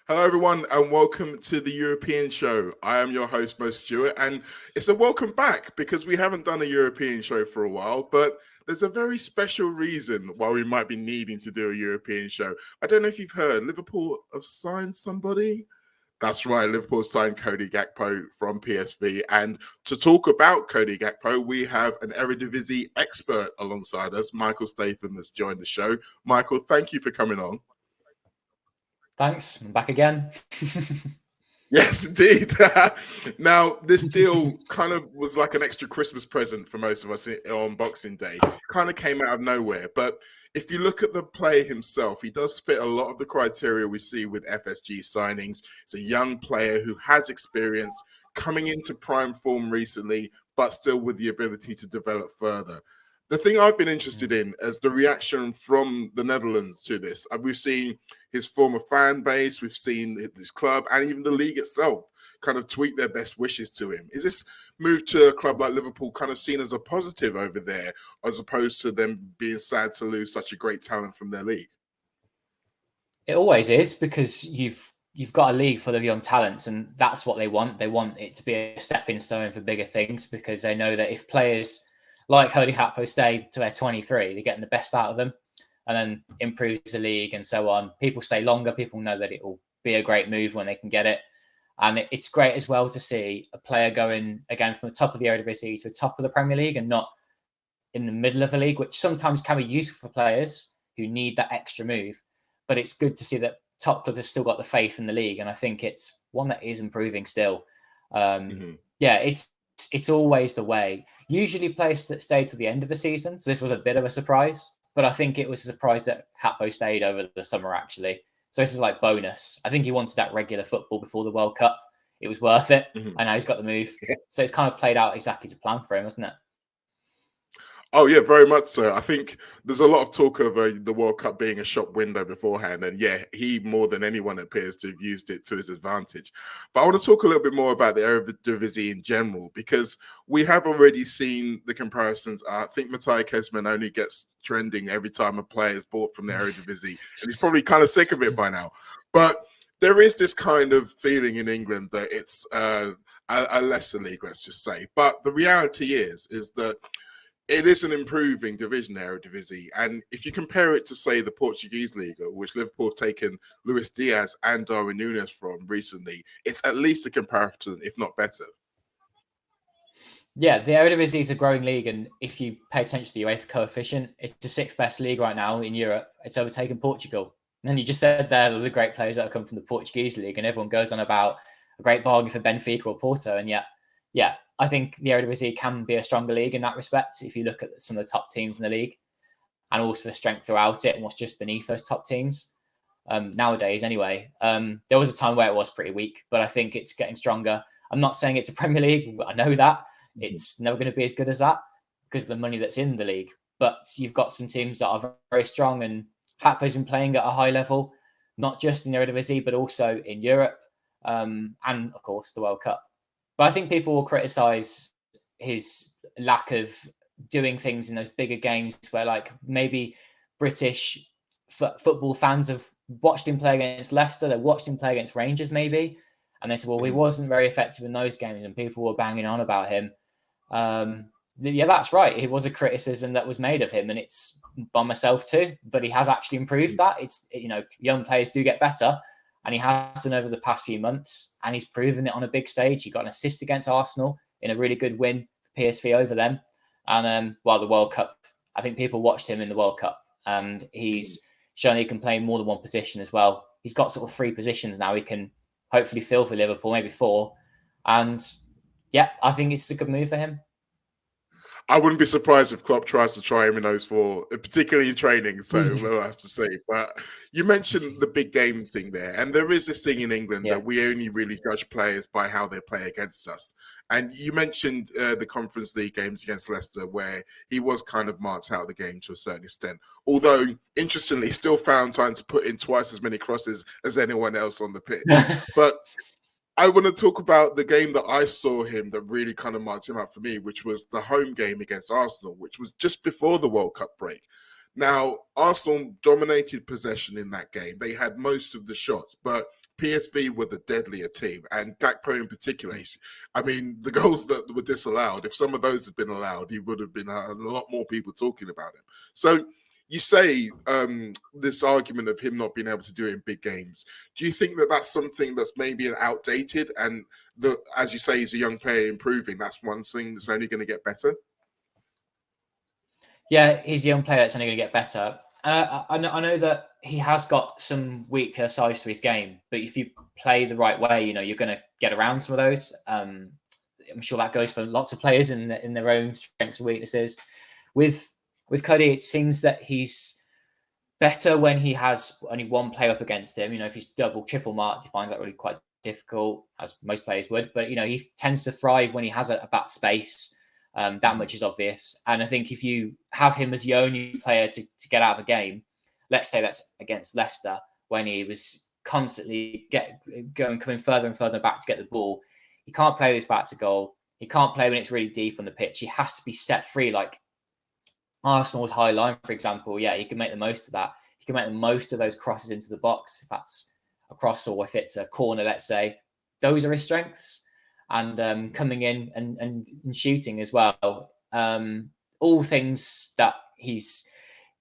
Hello, everyone, and welcome to the European show. I am your host, Mo Stewart, and it's a welcome back because we haven't done a European show for a while, but there's a very special reason why we might be needing to do a European show. I don't know if you've heard, Liverpool have signed somebody. That's right, Liverpool signed Cody Gakpo from PSV. And to talk about Cody Gakpo, we have an Eredivisie expert alongside us, Michael Statham, that's joined the show. Michael, thank you for coming on. Thanks. I'm back again. Yes, indeed. Now, this deal kind of was like an extra Christmas present for most of us on Boxing Day. Kind of came out of nowhere. But if you look at the player himself, he does fit a lot of the criteria we see with FSG signings. It's a young player who has experience, coming into prime form recently, but still with the ability to develop further. The thing I've been interested in is the reaction from the Netherlands to this. We've seen his former fan base, we've seen his club, and even the league itself kind of tweet their best wishes to him. Is this move to a club like Liverpool kind of seen as a positive over there, as opposed to them being sad to lose such a great talent from their league? It always is, because you've got a league full of young talents, and that's what they want. They want it to be a stepping stone for bigger things, because they know that if players like Cody Gakpo stay to their 23, they're getting the best out of them, and then improves the league and so on. People stay longer. People know that it will be a great move when they can get it. And it's great as well to see a player going again from the top of the Eredivisie to the top of the Premier League and not in the middle of the league, which sometimes can be useful for players who need that extra move. But it's good to see that top club has still got the faith in the league. And I think it's one that is improving still. Yeah, it's always the way. Usually players that stay to the end of the season. So this was a bit of a surprise, but I think it was a surprise that Gakpo stayed over the summer, actually. So this is like bonus. I think he wanted that regular football before the World Cup. It was worth it. And now he's got the move. So it's kind of played out exactly to plan for him, hasn't it? Oh, yeah, very much so. I think there's a lot of talk of the World Cup being a shop window beforehand. And yeah, he more than anyone appears to have used it to his advantage. But I want to talk a little bit more about the Eredivisie in general, because we have already seen the comparisons. I think Matthias Kesman only gets trending every time a player is bought from the Eredivisie. And he's probably kind of sick of it by now. But there is this kind of feeling in England that it's a lesser league, let's just say. But the reality is that it is an improving division, Eredivisie. And if you compare it to, say, the Portuguese League, which Liverpool have taken Luis Diaz and Darwin Núñez from recently, it's at least a comparison, if not better. Yeah, the Eredivisie is a growing league. And if you pay attention to the UEFA coefficient, it's the sixth best league right now in Europe. It's overtaken Portugal. And you just said there the great players that have come from the Portuguese League, and everyone goes on about a great bargain for Benfica or Porto. And yet, yeah, I think the Eredivisie can be a stronger league in that respect if you look at some of the top teams in the league, and also the strength throughout it and what's just beneath those top teams. Nowadays, anyway, there was a time where it was pretty weak, but I think it's getting stronger. I'm not saying it's a Premier League. I know that. It's never going to be as good as that because of the money that's in the league. But you've got some teams that are very strong, and Gakpo's been playing at a high level, not just in the Eredivisie, but also in Europe, and, of course, the World Cup. But I think people will criticise his lack of doing things in those bigger games where, like, maybe British football fans have watched him play against Leicester, they watched him play against Rangers maybe, and they said, well, he wasn't very effective in those games, and people were banging on about him. Yeah, that's right. It was a criticism that was made of him, and it's by myself too, but he has actually improved that. It's, young players do get better. And he has done over the past few months, and he's proven it on a big stage. He got an assist against Arsenal in a really good win for PSV over them. And the World Cup, I think people watched him in the World Cup, and he's shown he can play more than one position as well. He's got sort of 3 positions now. He can hopefully fill for Liverpool, maybe 4. And yeah, I think it's a good move for him. I wouldn't be surprised if Klopp tries to try him in those 4, particularly in training. So we'll have to see. But you mentioned the big game thing there. And there is this thing in England that we only really judge players by how they play against us. And you mentioned the Conference League games against Leicester, where he was kind of marked out of the game to a certain extent. Although, interestingly, he still found time to put in twice as many crosses as anyone else on the pitch. But I want to talk about the game that I saw him that really kind of marked him out for me, which was the home game against Arsenal, which was just before the World Cup break. Now, Arsenal dominated possession in that game. They had most of the shots, but PSV were the deadlier team, and Gakpo in particular. I mean, the goals that were disallowed, if some of those had been allowed, he would have been a lot more people talking about him. So you say this argument of him not being able to do it in big games. Do you think that that's something that's maybe outdated, and as you say, he's a young player improving? That's one thing that's only going to get better. Yeah, he's a young player that's only going to get better. I know that he has got some weaker sides to his game, but if you play the right way, you're going to get around some of those. I'm sure that goes for lots of players in their own strengths and weaknesses. With Cody, it seems that he's better when he has only one player up against him. If he's double, triple marked, he finds that really quite difficult, as most players would. But he tends to thrive when he has a bad space. That much is obvious. And I think if you have him as your only player to get out of a game, let's say that's against Leicester, when he was constantly coming further and further back to get the ball, he can't play this back to goal. He can't play when it's really deep on the pitch. He has to be set free, like Arsenal's high line, for example. Yeah, he can make the most of that. He can make the most of those crosses into the box, if that's a cross or if it's a corner, let's say. Those are his strengths. And coming in and shooting as well. All things that he's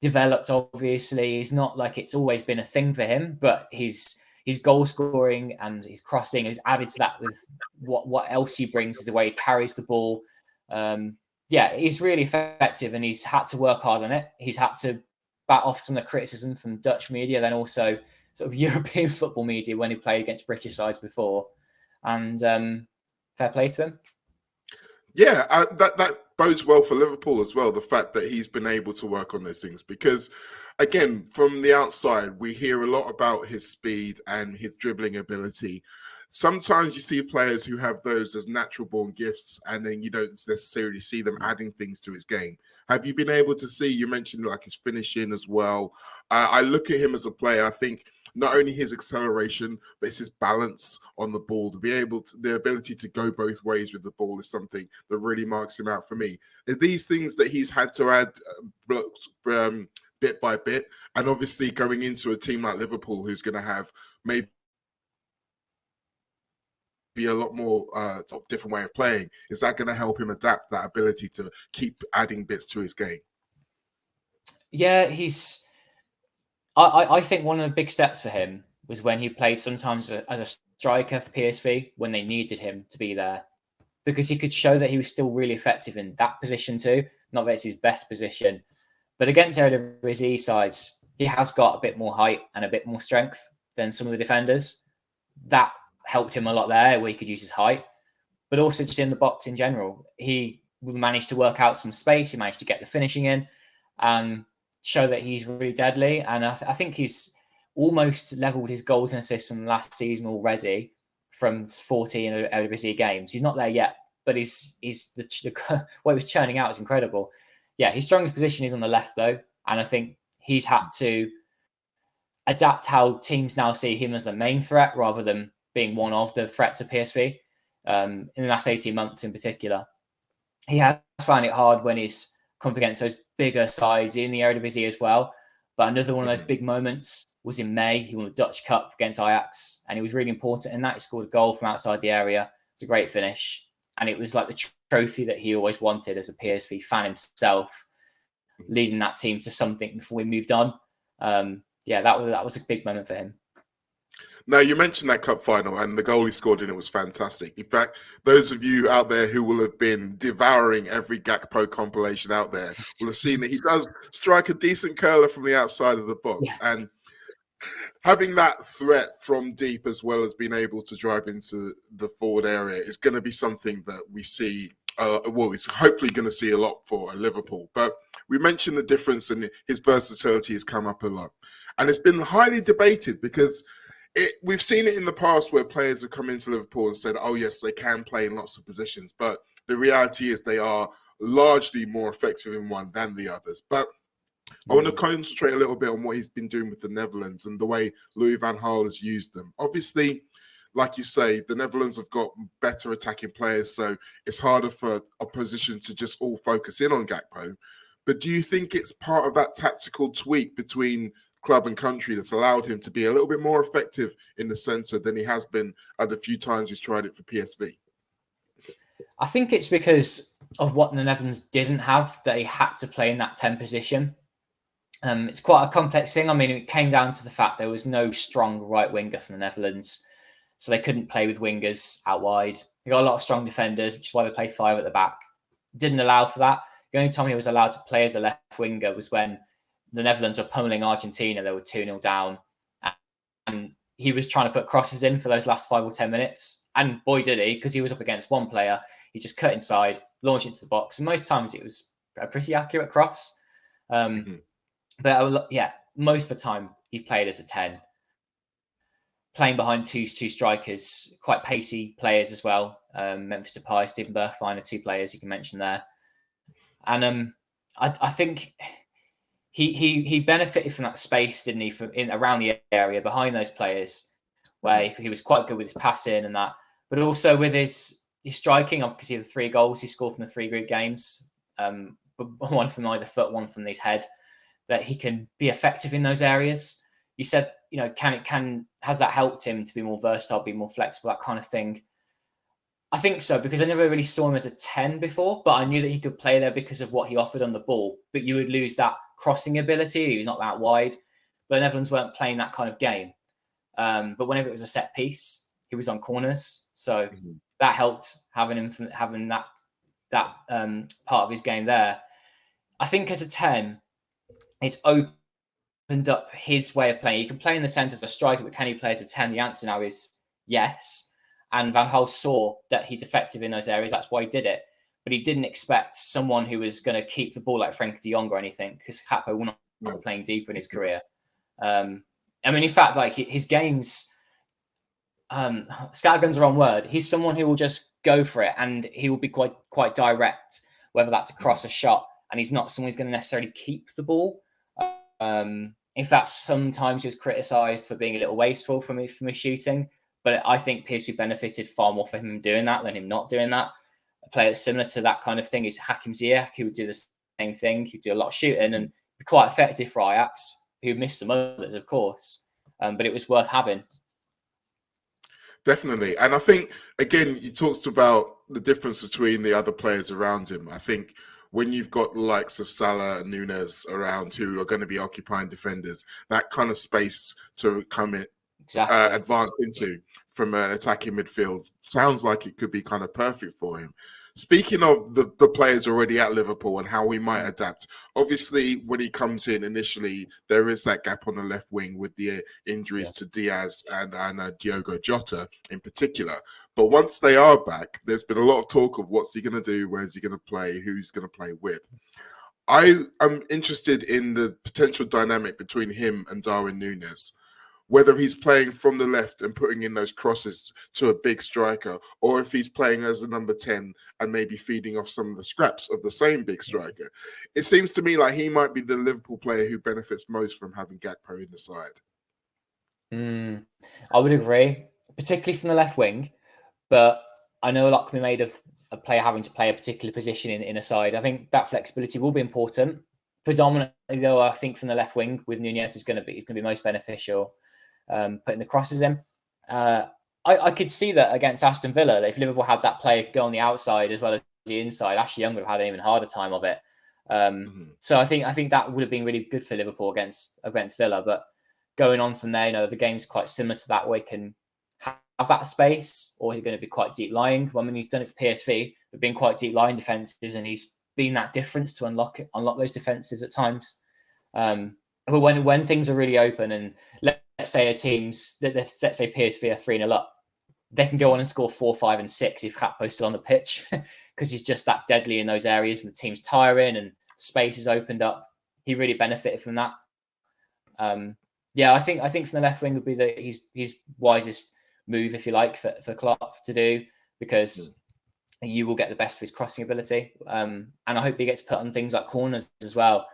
developed, obviously. He's not like it's always been a thing for him, but his goal scoring and his crossing is added to that with what else he brings to the way he carries the ball. He's really effective, and he's had to work hard on it. He's had to bat off some of the criticism from Dutch media, then also sort of European football media when he played against British sides before. And fair play to him. Yeah, that bodes well for Liverpool as well, the fact that he's been able to work on those things. Because, again, from the outside, we hear a lot about his speed and his dribbling ability. Sometimes you see players who have those as natural-born gifts, and then you don't necessarily see them adding things to his game. Have you been able to see, you mentioned like his finishing as well. I look at him as a player, I think, not only his acceleration, but it's his balance on the ball. The ability to go both ways with the ball is something that really marks him out for me. Are these things that he's had to add bit by bit, and obviously going into a team like Liverpool, who's going to have maybe a lot more different way of playing, is that going to help him adapt that ability to keep adding bits to his game? Yeah, I think one of the big steps for him was when he played sometimes as a striker for PSV when they needed him to be there, because he could show that he was still really effective in that position too. Not that it's his best position, but against Eredivisie sides, he has got a bit more height and a bit more strength than some of the defenders. That helped him a lot there, where he could use his height, but also just in the box in general. He managed to work out some space. He managed to get the finishing in and show that he's really deadly. And I think he's almost leveled his goals and assists from last season already from 14 Eredivisie games. He's not there yet, but what he was churning out is incredible. Yeah, his strongest position is on the left though, and I think he's had to adapt how teams now see him as a main threat rather than being one of the threats of PSV in the last 18 months in particular. He has found it hard when he's come up against those bigger sides in the Eredivisie as well. But another one of those big moments was in May. He won the Dutch Cup against Ajax, and he was really important in that. He scored a goal from outside the area. It's a great finish. And it was like the trophy that he always wanted as a PSV fan himself, leading that team to something before we moved on. That was a big moment for him. Now, you mentioned that cup final, and the goal he scored in it was fantastic. In fact, those of you out there who will have been devouring every Gakpo compilation out there will have seen that he does strike a decent curler from the outside of the box. Yeah. And having that threat from deep as well as being able to drive into the forward area is going to be something that we see. It's hopefully going to see a lot for Liverpool. But we mentioned the difference, and his versatility has come up a lot. And it's been highly debated because we've seen it in the past where players have come into Liverpool and said, oh, yes, they can play in lots of positions. But the reality is they are largely more effective in one than the others. But I want to concentrate a little bit on what he's been doing with the Netherlands and the way Louis van Gaal has used them. Obviously, like you say, the Netherlands have got better attacking players, so it's harder for opposition to just all focus in on Gakpo. But do you think it's part of that tactical tweak between club and country that's allowed him to be a little bit more effective in the centre than he has been at the few times he's tried it for PSV? I think it's because of what the Netherlands didn't have, that he had to play in that 10 position. It's quite a complex thing. I mean, it came down to the fact there was no strong right winger for the Netherlands, so they couldn't play with wingers out wide. They got a lot of strong defenders, which is why they played 5 at the back. Didn't allow for that. The only time he was allowed to play as a left winger was when the Netherlands were pummeling Argentina. They were 2-0 down, and he was trying to put crosses in for those last 5 or 10 minutes. And boy, did he, because he was up against one player. He just cut inside, launched into the box, and most times it was a pretty accurate cross. But yeah, most of the time he played as a 10, playing behind two strikers, quite pacey players as well. Memphis Depay, Steven Bergwijn are 2 players you can mention there. And I think he benefited from that space, didn't he, around the area behind those players, where he was quite good with his passing and that, but also with his striking. Obviously, the 3 goals he scored from the 3 group games, one from either foot, one from his head, that he can be effective in those areas. You said, has that helped him to be more versatile, be more flexible, that kind of thing? I think so, because I never really saw him as a 10 before, but I knew that he could play there because of what he offered on the ball. But you would lose that crossing ability. He was not that wide. But the Netherlands weren't playing that kind of game. But whenever it was a set piece, he was on corners. So that helped having that part of his game there. I think as a 10, it's opened up his way of playing. He can play in the centre as a striker, but can he play as a 10? The answer now is yes. And Van Gaal saw that he's effective in those areas. That's why he did it. But he didn't expect someone who was going to keep the ball like Frenkie de Jong or anything, because Gakpo will not be playing deeper in his career. I mean, in fact, like his games, scattergun's the wrong word. He's someone who will just go for it, and he will be quite direct, whether that's across a shot. And he's not someone who's going to necessarily keep the ball. In fact, sometimes he was criticised for being a little wasteful from his shooting. But I think PSV benefited far more from him doing that than him not doing that. A player that's similar to that kind of thing is Hakim Ziyech, who would do the same thing. He'd do a lot of shooting and be quite effective for Ajax, who missed some others, of course. But it was worth having. Definitely. And I think, again, you talked about the difference between the other players around him. I think when you've got the likes of Salah and Nunes around who are going to be occupying defenders, that kind of space to come in, advance into from an attacking midfield sounds like it could be kind of perfect for him. Speaking of the players already at Liverpool and how we might adapt, obviously when he comes in initially, there is that gap on the left wing with the injuries to Diaz and Diogo Jota in particular. But once they are back, there's been a lot of talk of what's he going to do, where's he going to play, who's going to play with. I am interested in the potential dynamic between him and Darwin Núñez, whether he's playing from the left and putting in those crosses to a big striker, or if he's playing as the number 10 and maybe feeding off some of the scraps of the same big striker. It seems to me like he might be the Liverpool player who benefits most from having Gakpo in the side. I would agree, particularly from the left wing, but I know a lot can be made of a player having to play a particular position in a side. I think that flexibility will be important. Predominantly, though, I think from the left wing with Núñez is going to be most beneficial. Putting the crosses in. I could see that against Aston Villa, if Liverpool had that player go on the outside as well as the inside, Ashley Young would have had an even harder time of it. So I think that would have been really good for Liverpool against Villa. But going on from there, the game's quite similar to that, where he can have that space, or is he going to be quite deep lying? Well, I mean, he's done it for PSV, but being quite deep lying defenses, and he's been that difference to unlock those defenses at times. But when things are really open, and let's say let's say PSV are 3-0 up, they can go on and score 4, 5, and 6 if Gakpo's still on the pitch, because he's just that deadly in those areas when the team's tiring and space is opened up. He really benefited from that. I think from the left wing would be his wisest move, if you like, for Klopp to do, because you will get the best of his crossing ability. And I hope he gets put on things like corners as well.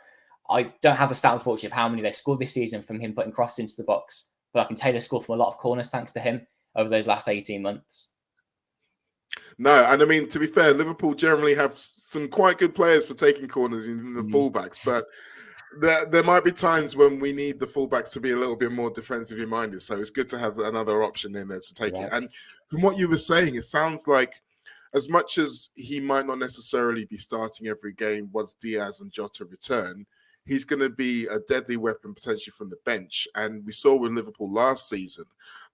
I don't have the stat, unfortunately, of how many they've scored this season from him putting crosses into the box, but I can tell you they've scored from a lot of corners thanks to him over those last 18 months. No, and I mean, to be fair, Liverpool generally have some quite good players for taking corners in the fullbacks, but there might be times when we need the fullbacks to be a little bit more defensively minded. So it's good to have another option in there to take it. And from what you were saying, it sounds like as much as he might not necessarily be starting every game once Diaz and Jota return, he's going to be a deadly weapon potentially from the bench. And we saw with Liverpool last season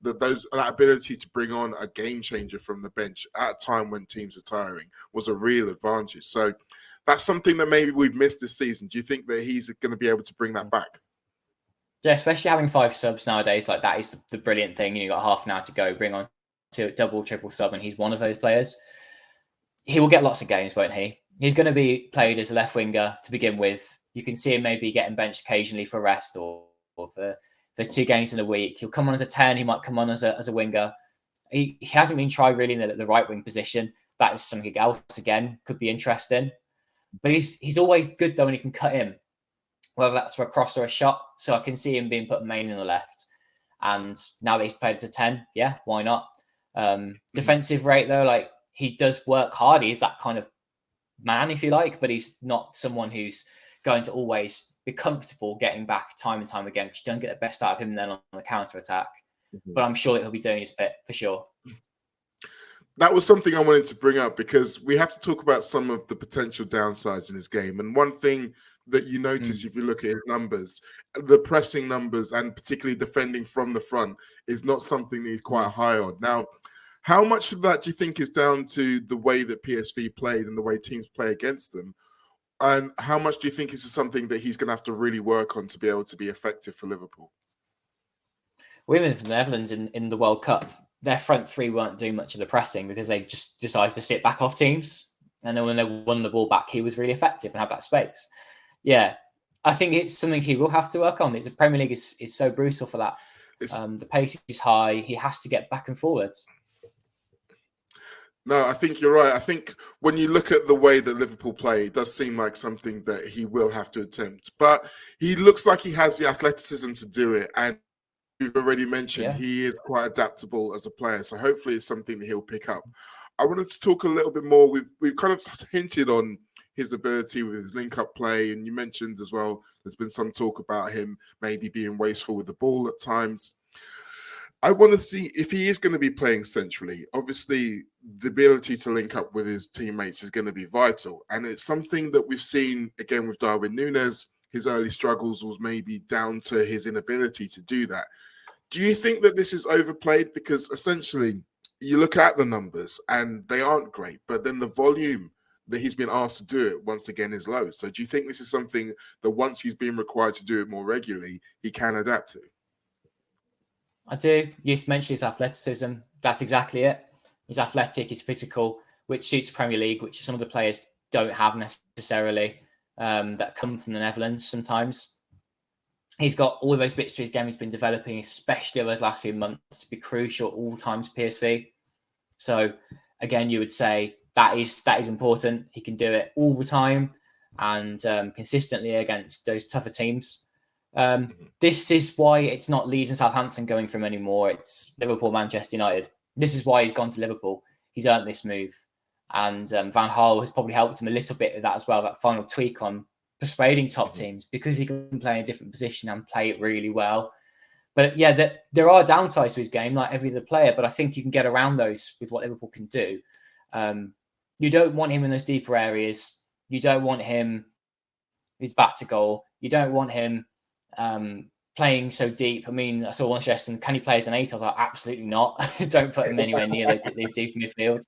that that ability to bring on a game changer from the bench at a time when teams are tiring was a real advantage. So that's something that maybe we've missed this season. Do you think that he's going to be able to bring that back? Yeah, especially having 5 subs nowadays, like that is the brilliant thing. You've got half an hour to go, bring on to double, triple sub, and he's one of those players. He will get lots of games, won't he? He's going to be played as a left winger to begin with. You can see him maybe getting benched occasionally for rest or for there's 2 games in a week. He'll come on as a 10. He might come on as a winger. He hasn't been tried really in the right wing position. That is something else, again, could be interesting. But he's always good, though, when he can cut in, whether that's for a cross or a shot. So I can see him being put main in the left. And now that he's played as a 10, yeah, why not? Defensive rate, though, like he does work hard. He's that kind of man, if you like, but he's not someone who's going to always be comfortable getting back time and time again, because you don't get the best out of him then on the counter-attack. But I'm sure that he'll be doing his bit for sure. That was something I wanted to bring up because we have to talk about some of the potential downsides in his game. And one thing that you notice if you look at his numbers, the pressing numbers and particularly defending from the front is not something that he's quite high on. Now, how much of that do you think is down to the way that PSV played and the way teams play against them? And how much do you think is something that he's going to have to really work on to be able to be effective for Liverpool? Women from the Netherlands in the World Cup, their front three weren't doing much of the pressing because they just decided to sit back off teams. And then when they won the ball back, he was really effective and had that space. Yeah, I think it's something he will have to work on. The Premier League is so brutal for that. The pace is high. He has to get back and forwards. No, I think you're right. I think when you look at the way that Liverpool play, it does seem like something that he will have to attempt. But he looks like he has the athleticism to do it. And you've already mentioned he is quite adaptable as a player. So hopefully it's something that he'll pick up. I wanted to talk a little bit more. We've kind of hinted on his ability with his link-up play. And you mentioned as well, there's been some talk about him maybe being wasteful with the ball at times. I want to see if he is going to be playing centrally. Obviously, the ability to link up with his teammates is going to be vital. And it's something that we've seen, again, with Darwin Núñez. His early struggles was maybe down to his inability to do that. Do you think that this is overplayed? Because essentially, you look at the numbers and they aren't great, but then the volume that he's been asked to do it once again is low. So do you think this is something that once he's been required to do it more regularly, he can adapt to? I do. You mentioned his athleticism. That's exactly it. He's athletic, he's physical, which suits Premier League, which some of the players don't have necessarily, that come from the Netherlands sometimes. He's got all those bits to his game he's been developing, especially over those last few months, to be crucial at all times PSV. So, again, you would say that is important. He can do it all the time and consistently against those tougher teams. This is why it's not Leeds and Southampton going for him anymore. It's Liverpool, Manchester United. This is why he's gone to Liverpool. He's earned this move. And Van Gaal has probably helped him a little bit with that as well, that final tweak on persuading top teams, because he can play in a different position and play it really well. But yeah, there are downsides to his game, like every other player, but I think you can get around those with what Liverpool can do. You don't want him in those deeper areas. You don't want him with back to goal. You don't want him playing so deep. I mean, I saw one suggestion, can he play as an 8? I was like, absolutely not. Don't put him anywhere near the deep midfield.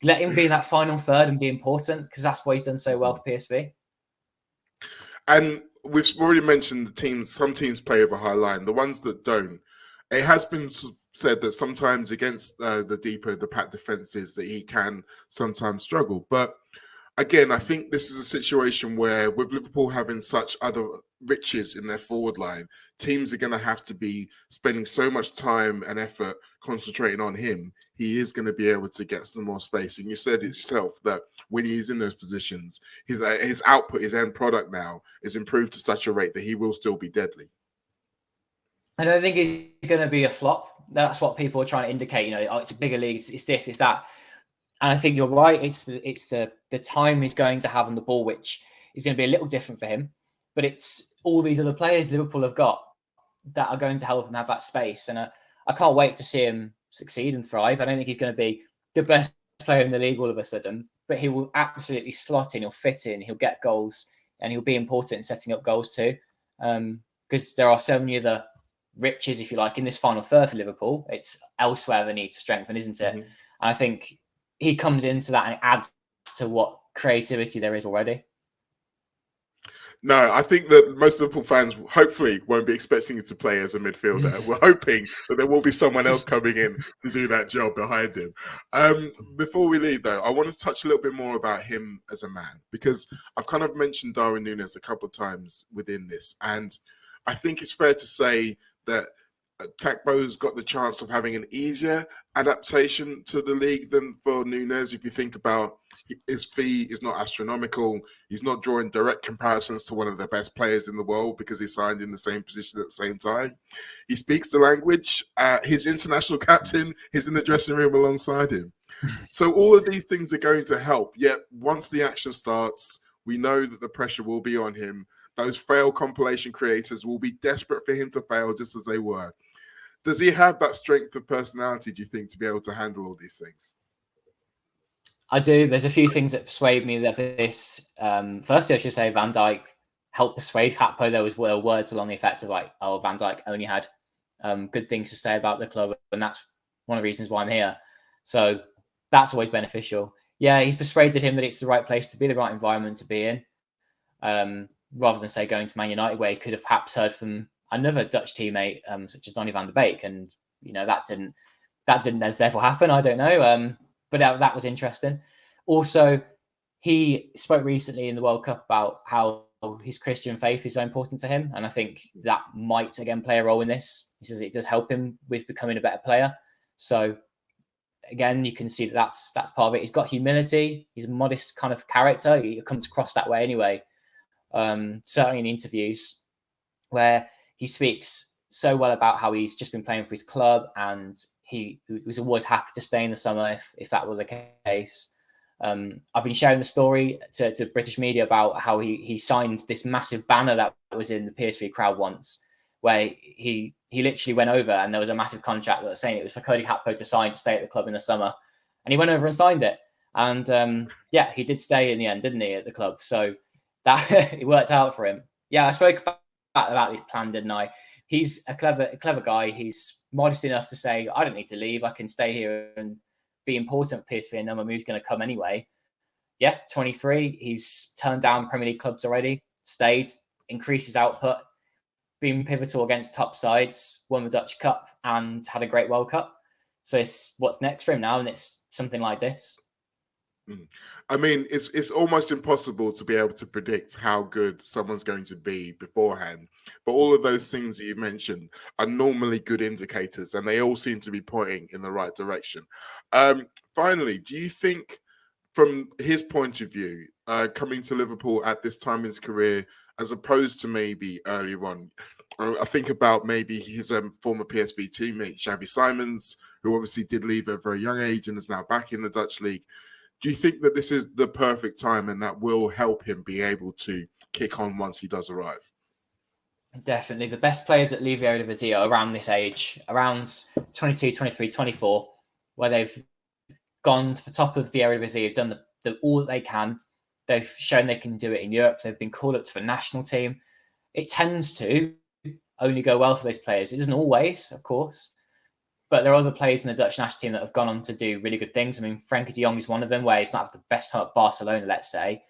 Let him be that final third and be important, because that's why he's done so well for PSV. And we've already mentioned the teams. Some teams play over high line. The ones that don't, it has been said that sometimes against the deeper, the packed defenses, that he can sometimes struggle. But again, I think this is a situation where with Liverpool having such other riches in their forward line, teams are going to have to be spending so much time and effort concentrating on him. He is going to be able to get some more space. And you said it yourself that when he's in those positions, his output, his end product now is improved to such a rate that he will still be deadly. I don't think he's going to be a flop. That's what people are trying to indicate. You know, oh, it's a bigger league. It's this, it's that. And I think you're right. It's the time he's going to have on the ball, which is going to be a little different for him. but it's all these other players Liverpool have got that are going to help him have that space. And I can't wait to see him succeed and thrive. I don't think he's going to be the best player in the league all of a sudden, but he will absolutely slot in, he'll fit in, he'll get goals, and he'll be important in setting up goals too. Because there are so many other riches, if you like, in this final third for Liverpool. It's elsewhere they need to strengthen, isn't it? Mm-hmm. And I think he comes into that and adds to what creativity there is already. No, I think that most Liverpool fans hopefully won't be expecting you to play as a midfielder. We're hoping that there will be someone else coming in to do that job behind him. Before we leave, though, I want to touch a little bit more about him as a man, because I've kind of mentioned Darwin Núñez a couple of times within this, and I think it's fair to say that Gakpo's got the chance of having an easier adaptation to the league than for Núñez. If you think about his fee is not astronomical. He's not drawing direct comparisons to one of the best players in the world because he signed in the same position at the same time. He speaks the language. His international captain is in the dressing room alongside him. So all of these things are going to help. Yet once the action starts, we know that the pressure will be on him. Those failed compilation creators will be desperate for him to fail just as they were. Does he have that strength of personality, do you think, to be able to handle all these things? I do. There's a few things that persuade me that this. Firstly, I should say Van Dijk helped persuade Gakpo. There was words along the effect of like, "Oh, Van Dijk only had good things to say about the club, and that's one of the reasons why I'm here." So that's always beneficial. Yeah, he's persuaded him that it's the right place to be, the right environment to be in, rather than say going to Man United, where he could have perhaps heard from another Dutch teammate such as Donny van der Beek, and that didn't therefore happen. I don't know. But that was interesting. Also, he spoke recently in the World Cup about how his Christian faith is so important to him. And I think that might, again, play a role in this. He says it does help him with becoming a better player. So, again, you can see that's part of it. He's got humility. He's a modest kind of character. He comes across that way anyway. Certainly in interviews where he speaks so well about how he's just been playing for his club and he was always happy to stay in the summer if that were the case. I've been sharing the story to British media about how he signed this massive banner that was in the PSV crowd once, where he literally went over and there was a massive contract that was saying it was for Cody Gakpo to sign to stay at the club in the summer. And he went over and signed it. And he did stay in the end, didn't he, at the club? So that it worked out for him. Yeah, I spoke about this plan, didn't I? He's a clever guy. He's modest enough to say, I don't need to leave. I can stay here and be important for PSV and then my move's going to come anyway. Yeah, 23. He's turned down Premier League clubs already, stayed, increased his output, been pivotal against top sides, won the Dutch Cup and had a great World Cup. So it's what's next for him now, and it's something like this. I mean, it's almost impossible to be able to predict how good someone's going to be beforehand. But all of those things that you mentioned are normally good indicators, and they all seem to be pointing in the right direction. Finally, do you think, from his point of view, coming to Liverpool at this time in his career, as opposed to maybe earlier on, I think about maybe his former PSV teammate, Xavi Simons, who obviously did leave at a very young age and is now back in the Dutch league. Do you think that this is the perfect time and that will help him be able to kick on once he does arrive? Definitely. The best players that leave the Eredivisie are around this age, around 22, 23, 24, where they've gone to the top of the Eredivisie, have done all that they can. They've shown they can do it in Europe. They've been called up to the national team. It tends to only go well for those players. It doesn't always, of course. But there are other players in the Dutch national team that have gone on to do really good things. I mean, Frenkie de Jong is one of them, where he's not had the best time at Barcelona, let's say,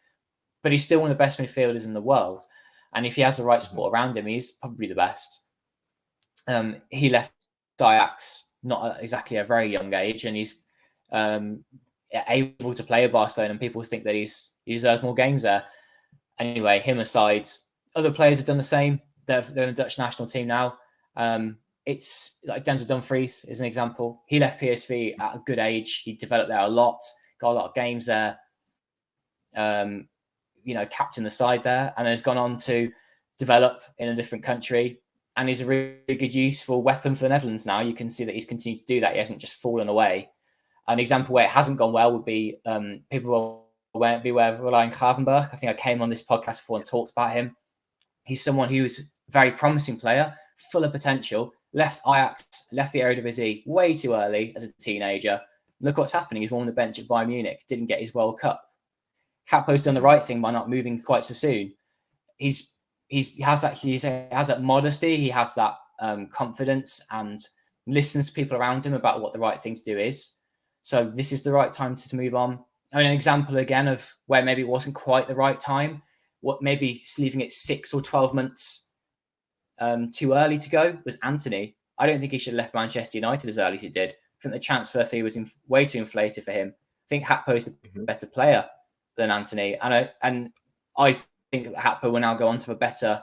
but he's still one of the best midfielders in the world. And if he has the right support around him, he's probably the best. He left Ajax not exactly a very young age, and he's able to play at Barcelona, and people think that he deserves more games there. Anyway, him aside, other players have done the same. They're in the Dutch national team now. It's like Denzel Dumfries is an example. He left PSV at a good age. He developed there a lot, got a lot of games there, captained the side there, and has gone on to develop in a different country. And he's a really good, useful weapon for the Netherlands now. You can see that he's continued to do that. He hasn't just fallen away. An example where it hasn't gone well would be people will beware of Ryan Gravenberch. I think I came on this podcast before and talked about him. He's someone who's a very promising player, full of potential, left Ajax, left the Eredivisie way too early as a teenager. Look what's happening. He's on the bench at Bayern Munich, didn't get his World Cup. Gakpo's done the right thing by not moving quite so soon. He has that modesty, he has that confidence, and listens to people around him about what the right thing to do is. So this is the right time to move on. I mean, an example again of where maybe it wasn't quite the right time, what maybe leaving it 6 or 12 months too early to go was Antony. I don't think he should have left Manchester United as early as he did. I think the transfer fee was way too inflated for him. I think Gakpo is the better player than Antony, and I think that Gakpo will now go on to a better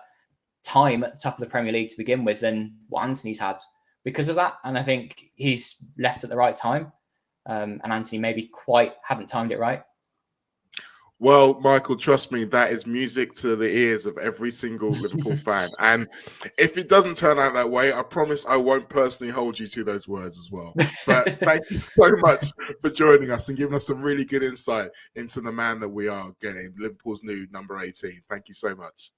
time at the top of the Premier League to begin with than what Antony's had because of that. And I think he's left at the right time, and Antony maybe hadn't timed it right. Well, Michael, trust me, that is music to the ears of every single Liverpool fan. And if it doesn't turn out that way, I promise I won't personally hold you to those words as well. But thank you so much for joining us and giving us some really good insight into the man that we are getting, Liverpool's new number 18. Thank you so much.